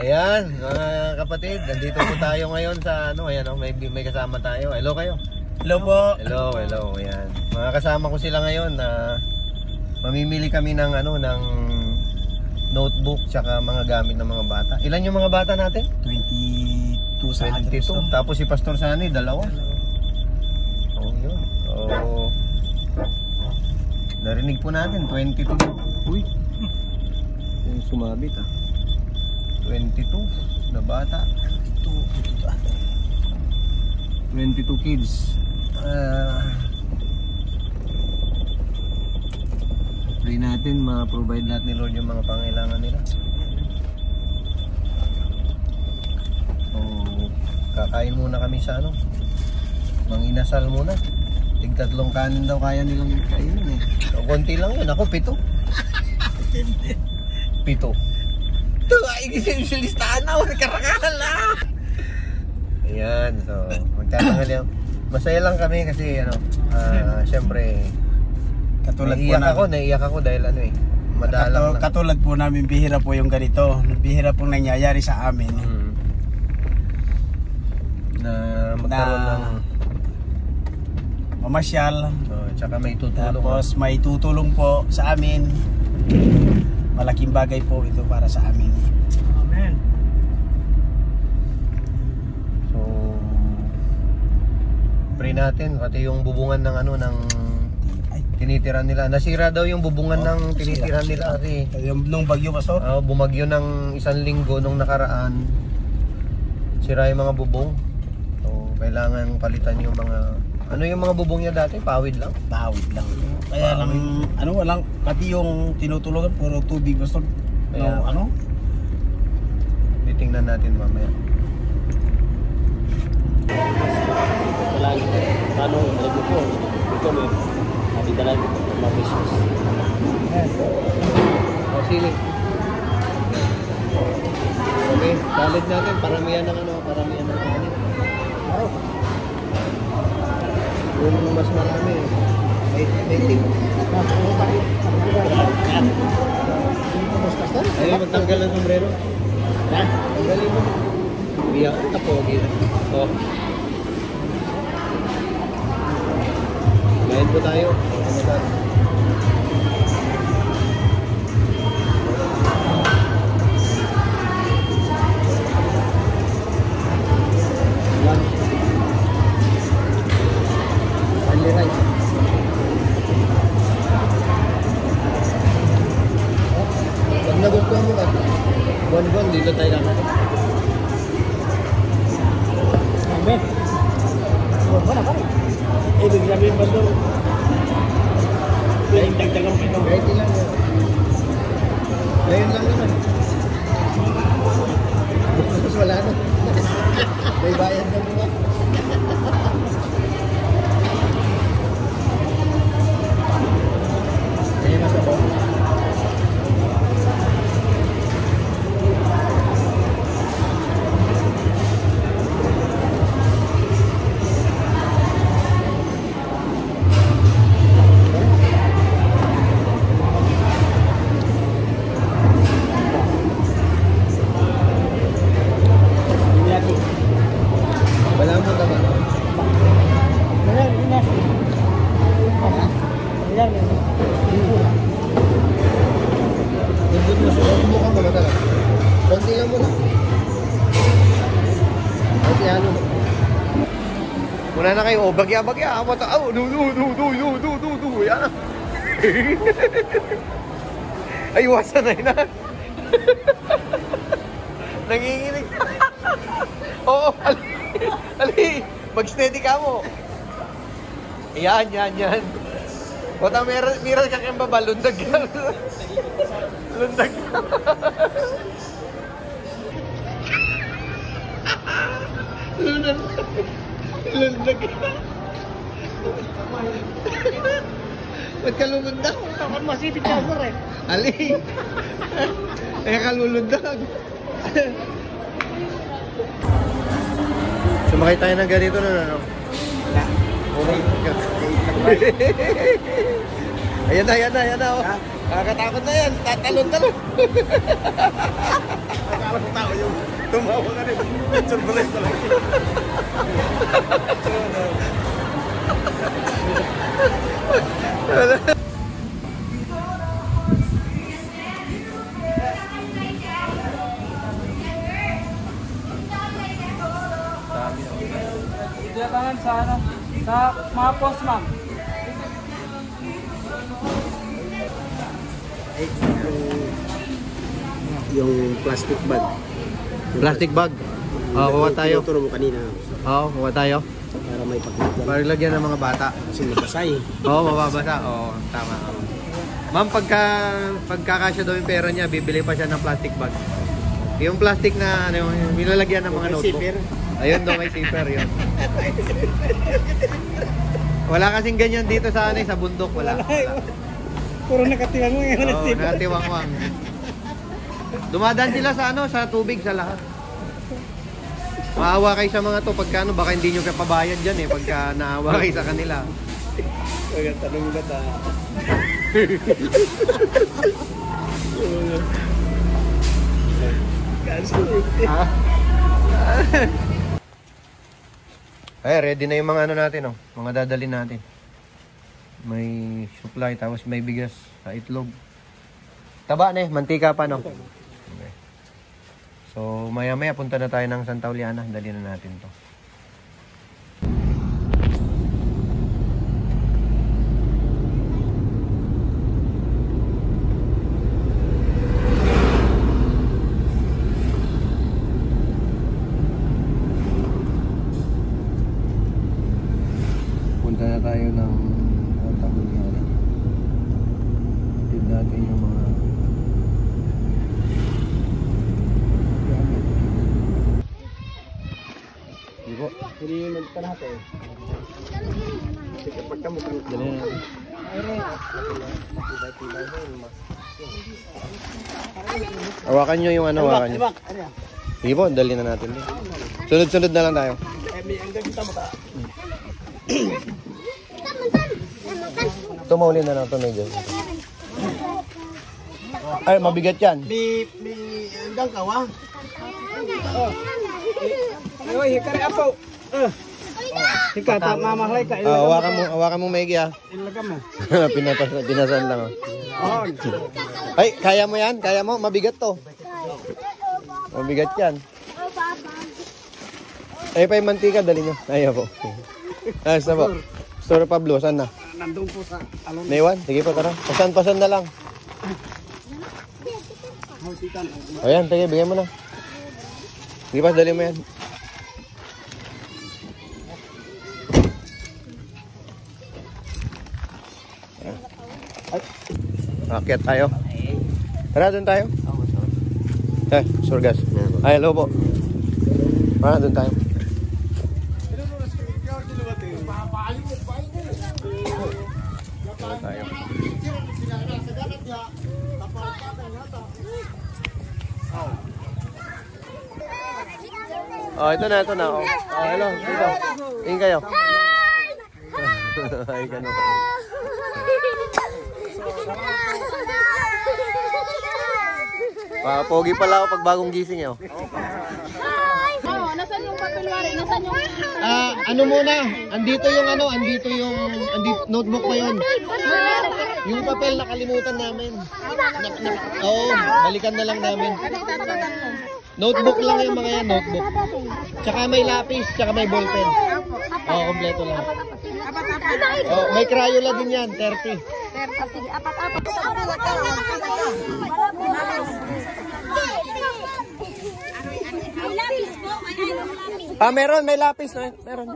Ayan, mga kapatid, nandito po tayo ngayon sa ano, ayan oh, may kasama tayo. Hello kayo. Hello po. Hello, ayan. Mga kasama ko sila ngayon na mamimili kami ng ano, ng notebook tsaka mga gamit ng mga bata. Ilan yung mga bata natin? 22 sa 22. Tapos si Pastor Sani, dalawa. Oh, yun. Oh. Narinig po natin 22. Uy. Yung sumabit 22 na bata. 22 kids. Pray natin ma-provide natin ni Lord yung mga pangailangan nila. So, kakain muna kami sa ano, manginasal muna. Tig-3 kanin daw kaya nilang kainin eh. So, konti lang yun. Ako 7. 7. Ito ay gising listahan na. Karangal na. Ayan. So magtatangal yan. Masaya lang kami kasi ano, syempre naiiyak ako dahil ano eh, madalang lang. Katulad po namin, bihira po yung ganito. Bihira pong nangyayari sa amin. Na magkaroon ng mamasyal, tsaka may tutulong. tapos may tutulong po sa amin. Malaking bagay po ito para sa amin. Amen. So pray natin pati yung bubungan ng ano, ng tinitiran nila. Nasira daw yung bubungan ng tinitiran nila kasi nung bagyo, Pastor? bumagyo ng 1 linggo nung nakaraan. Sira yung mga bubong. So kailangan palitan yung mga ano, yung mga bubong niya dati, pawid lang. Pawid lang. Kaya lang, ano, walang, pati yung tinutulugan, puro tubig, Pastor. Kaya, ano? Titingnan natin mamaya. Paano lagi po? Ito may nadidala ko mga pesos. Sili. Okay, valid natin. Paramihan ng ano, paramihan ng kanin. Yung mas marami may tip. Ayun, magtanggal ng sombrero. Ha? Tanggalin mo. Biyak ka po. Oh. Ngayon po tayo. Pag nagustuhan mo ka, buwan-buwan dito tayo lang. Amen. Wala pa rin. Ibig sabihin, Pastor, ay dagdagan pa ito. Kahit ilang yun. Ngayon lang naman. Bukas wala na. May bayad na mga. Kaya nasa po. Wala mo naman. Tundot mo siya. Mukha mo talaga. Konti lang mo na. Kasi ano. Muna na kayo. Bagya. Mata. Du. Yan. Ay, wasan na yun. Nanginginig. Oo, ali. Mag-steady ka mo. Yan. Kota meron ka kayong baba, lundag ka. Lundag ka. Lundag ka. Ba't ka lulundag? Takot masipit ka, Pastor eh. Ali. Kaya ka lulundag. Sumakay tayo ng ganito na ano? Ayan na. Oh. Kakatakot na yan. Tatalon. Tumawa ka rin. Turbulence talaga. Diyatangan sa ano? Sa mga post, ma'am. Yung plastic bag. Plastic bag. Oo, kuha tayo. Tinuturo mo kanina. Oo, kuha tayo. Para may pagkaklan. Para lagyan ng mga bata. Kasi nabasay. Oo, mababasa. Oo, tama. Ma'am, pagkakasya daw yung pera niya, bibili pa siya ng plastic bag. Yung plastic na ano, yung nilalagyan ng mga notebook. Ayun daw, may zipper yun. Wala kasing ganyan dito sa ano, sa bundok. Wala. Puro nakatiwang mo yung Oo, nakatiwang-wang. Dumadaan sila sa ano, sa tubig, sa lahat. Maawa kayo sa mga to pagka ano, baka hindi nyo kapabayad dyan eh, pagka naawa kayo sa kanila. Tanong ba ta? Ay, ready na yung mga ano natin, oh. Mga dadalhin natin. May supply, tapos may bigas sa itlog. Taba na eh, mantika pa, no? Okay. So, maya-maya punta na tayo ng Santa Juliana. Dali na natin to. Punta na tayo ng Santa Juliana. Tip natin yung mga gamit. Di po. Hindi yung magpanat eh. Kasi kapag ka mukhang Dali na natin. Hawakan nyo yung ano, hawakan nyo. Sige po, dali na natin. Sunod-sunod na lang tayo. Ito mauli na lang ito medyo. Ay, mabigat yan. May hanggang kawa. Ay, hikari apo. Hika, mamahalay ka. Hawakan mo maigi ah. Ilagam mo. Pinasan lang. Oh. On. Ay, kaya mo yan? Kaya mo? Mabigat to. Mabigat yan. Ay, pa yung mantika, dali nyo. Ayaw po. Saan po? Store Pablo, saan na? Nandun po sa alon. Naiwan? Sige po, tara. Pasan na lang. Ayan, sige, bigyan mo na. Sige pa, dali mo yan. Akyat tayo. Tara, doon tayo. Surgas. Ay, hello po. Tara, doon tayo. Tayo. Oh, ito na. Oh, hello. Dito. Tingin kayo. Ay, ganun. Pogi pala ako pag bagong gising eh. Oh. Nasaan yung papelwari? Nasaan yung... Ano muna? Andito yung notebook pa yun. Yung papel nakalimutan namin. Oo, balikan na lang namin. Notebook lang yung mga yan, notebook. Tsaka may lapis, tsaka may ballpen. Oo, kompleto lang. Oh, may Crayola din yan, 30. Sige, apat-apat. May lapis po. Meron, may lapis na. Meron.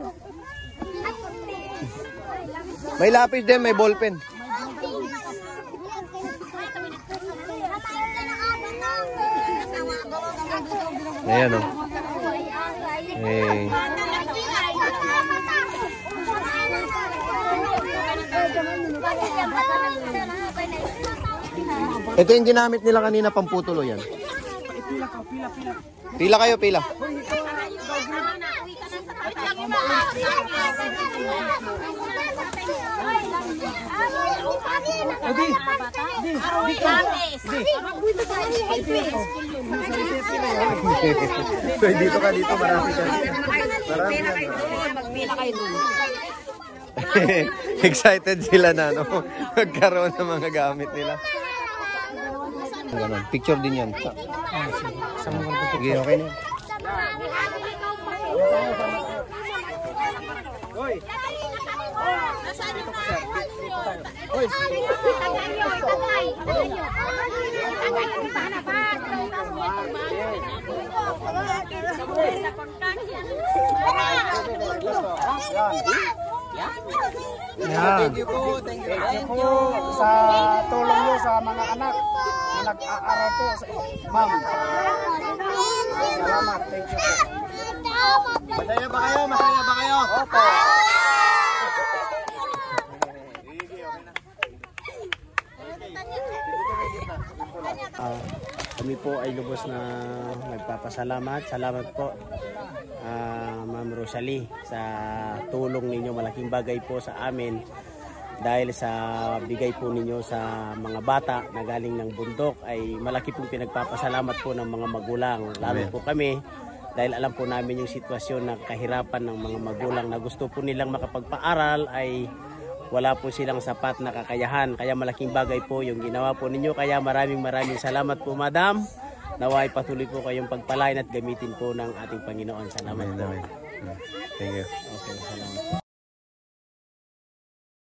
May lapis din, may ballpen. Ayan o. Ito yung ginamit nila kanina pamputulo yan. Pila kayo, pila. Dito ka, dito. Marami ka. Marami ka. Magpila kayo dun. Excited sila na, no? Magkaroon ng mga gamit nila. Ganun. Picture din yan. Sige, okay na. Thank you po sa tulong nyo sa mga anak na nag-aaral po. Ma'am, salamat. Thank you po. Masaya ba kayo? Masaya ba kayo? Opo. Kami po ay lubos na nagpapasalamat. Salamat po Ma'am Rosalie sa tulong ninyo. Malaking bagay po sa amin dahil sa bigay po ninyo sa mga bata na galing ng bundok ay malaki pong pinagpapasalamat po ng mga magulang. Lalo po kami dahil alam po namin yung sitwasyon na kahirapan ng mga magulang na gusto po nilang makapagpaaral ay wala po silang sapat na kakayahan. Kaya malaking bagay po yung ginawa po ninyo. Kaya maraming salamat po, Madam. Naway patuloy po kayong pagpalain at gamitin po ng ating Panginoon. Salamat po. Thank you. Okay, salamat.